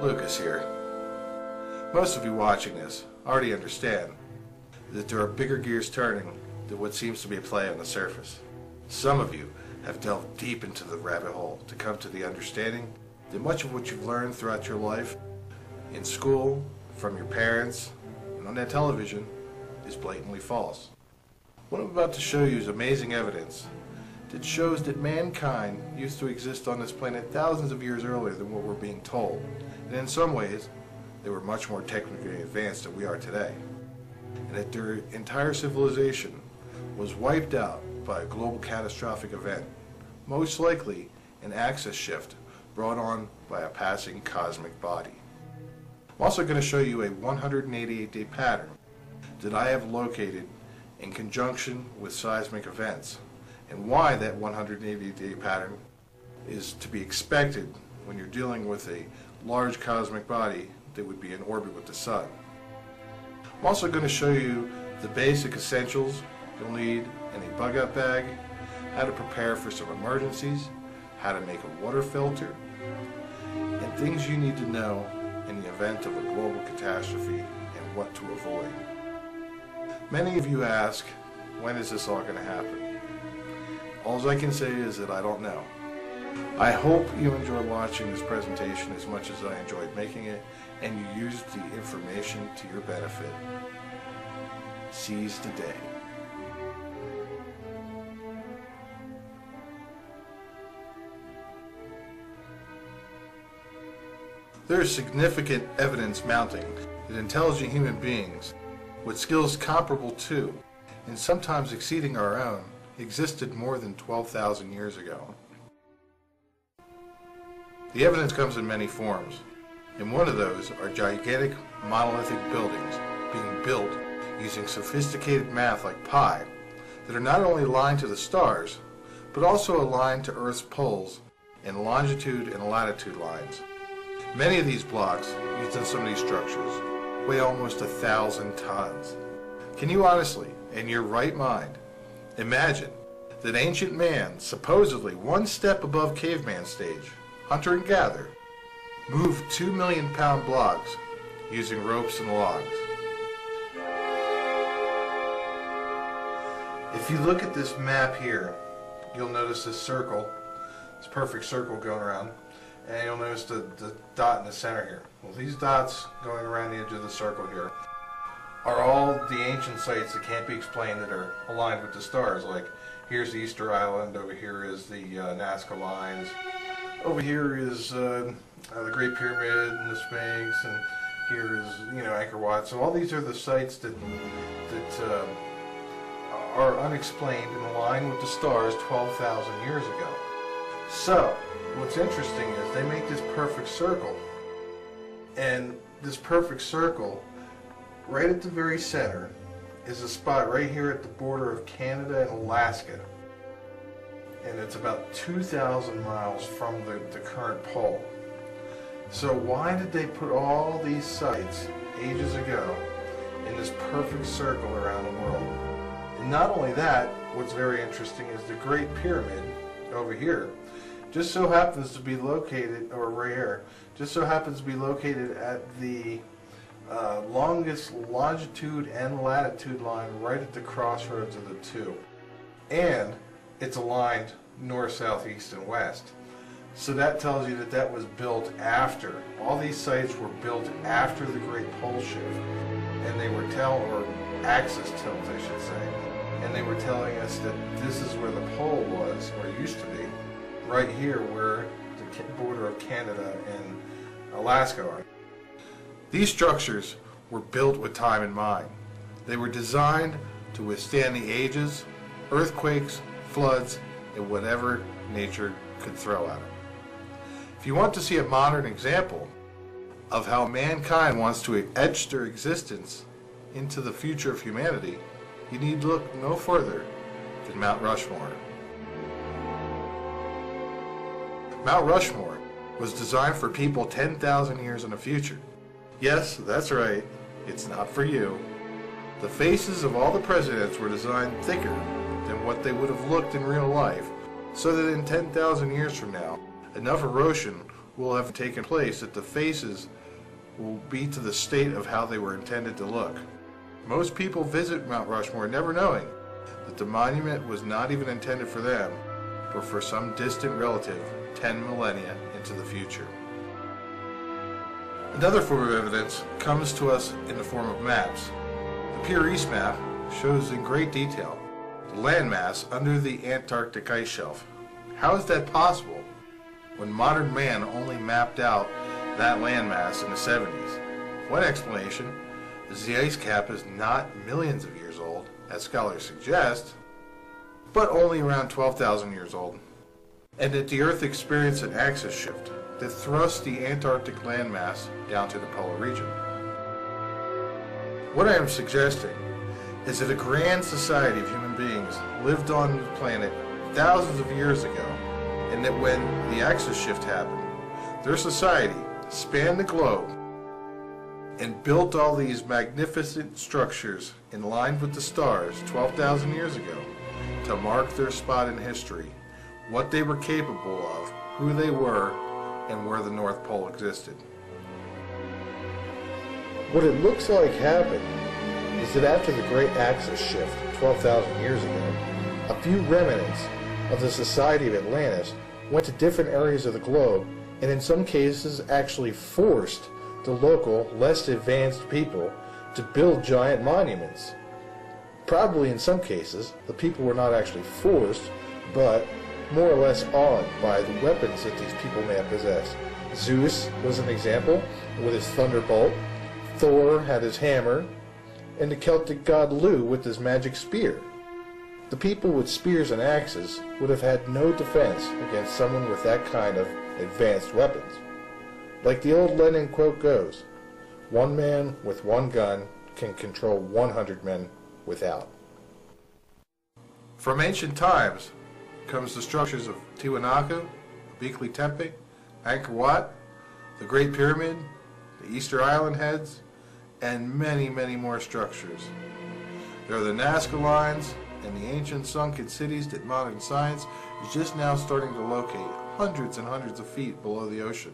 Lucas here. Most of you watching this already understand that there are bigger gears turning than what seems to be a play on the surface. Some of you have delved deep into the rabbit hole to come to the understanding that much of what you've learned throughout your life, in school, from your parents, and on that television, is blatantly false. What I'm about to show you is amazing evidence that shows that mankind used to exist on this planet thousands of years earlier than what we're being told. And in some ways, they were much more technically advanced than we are today. And that their entire civilization was wiped out by a global catastrophic event, most likely an axis shift brought on by a passing cosmic body. I'm also going to show you a 188-day pattern that I have located in conjunction with seismic events, and why that 180-day pattern is to be expected when you're dealing with a large cosmic body that would be in orbit with the sun. I'm also going to show you the basic essentials you'll need in a bug-out bag, how to prepare for some emergencies, how to make a water filter, and things you need to know in the event of a global catastrophe and what to avoid. Many of you ask, when is this all going to happen? All I can say is that I don't know. I hope you enjoy watching this presentation as much as I enjoyed making it, and you used the information to your benefit. Seize the day. There is significant evidence mounting that intelligent human beings, with skills comparable to, and sometimes exceeding our own, existed more than 12,000 years ago. The evidence comes in many forms, and one of those are gigantic monolithic buildings being built using sophisticated math like pi that are not only aligned to the stars, but also aligned to Earth's poles in longitude and latitude lines. Many of these blocks used in some of these structures weigh almost 1,000 tons. Can you honestly, in your right mind, imagine that ancient man, supposedly one step above caveman stage, hunter and gatherer, moved 2 million pound blocks using ropes and logs? If you look at this map here, you'll notice this circle, this perfect circle going around, and you'll notice the dot in the center here. Well, these dots going around the edge of the circle here are all the ancient sites that can't be explained that are aligned with the stars. Like, here's the Easter Island, over here is the Nazca Lines, over here is the Great Pyramid and the Sphinx, and here is, Angkor Wat. So all these are the sites that are unexplained and aligned with the stars 12,000 years ago. So, what's interesting is they make this perfect circle, and this perfect circle, right at the very center, is a spot right here at the border of Canada and Alaska. And it's about 2,000 miles from the current pole. So why did they put all these sites ages ago in this perfect circle around the world? And not only that, what's very interesting is the Great Pyramid over here just so happens to be located, or right here, just so happens to be located at the longest longitude and latitude line right at the crossroads of the two. And it's aligned north, south, east, and west. So that tells you that that was built after. All these sites were built after the Great Pole Shift. And they were or axis tilt, I should say. And they were telling us that this is where the pole was, or used to be, right here where the border of Canada and Alaska are. These structures were built with time in mind. They were designed to withstand the ages, earthquakes, floods, and whatever nature could throw at them. If you want to see a modern example of how mankind wants to etch their existence into the future of humanity, you need look no further than Mount Rushmore. Mount Rushmore was designed for people 10,000 years in the future. Yes, that's right, it's not for you. The faces of all the presidents were designed thicker than what they would have looked in real life, so that in 10,000 years from now, enough erosion will have taken place that the faces will be to the state of how they were intended to look. Most people visit Mount Rushmore never knowing that the monument was not even intended for them, but for some distant relative 10 millennia into the future. Another form of evidence comes to us in the form of maps. The Pure East map shows in great detail the landmass under the Antarctic ice shelf. How is that possible when modern man only mapped out that landmass in the 70s? One explanation is the ice cap is not millions of years old, as scholars suggest, but only around 12,000 years old, and that the Earth experienced an axis shift that thrust the Antarctic landmass down to the polar region. What I am suggesting is that a grand society of human beings lived on the planet thousands of years ago, and that when the axis shift happened, their society spanned the globe and built all these magnificent structures in line with the stars 12,000 years ago to mark their spot in history, what they were capable of, who they were, and where the North Pole existed. What it looks like happened is that after the Great Axis Shift 12,000 years ago, a few remnants of the Society of Atlantis went to different areas of the globe and in some cases actually forced the local, less advanced people to build giant monuments. Probably in some cases, the people were not actually forced, but more or less awed by the weapons that these people may have possessed. Zeus was an example with his thunderbolt, Thor had his hammer, and the Celtic god Lu with his magic spear. The people with spears and axes would have had no defense against someone with that kind of advanced weapons. Like the old Lenin quote goes, one man with one gun can control 100 men without. From ancient times comes the structures of Tiwanaku, Göbekli Tepe, Angkor Wat, the Great Pyramid, the Easter Island heads, and many, many more structures. There are the Nazca lines and the ancient sunken cities that modern science is just now starting to locate hundreds and hundreds of feet below the ocean.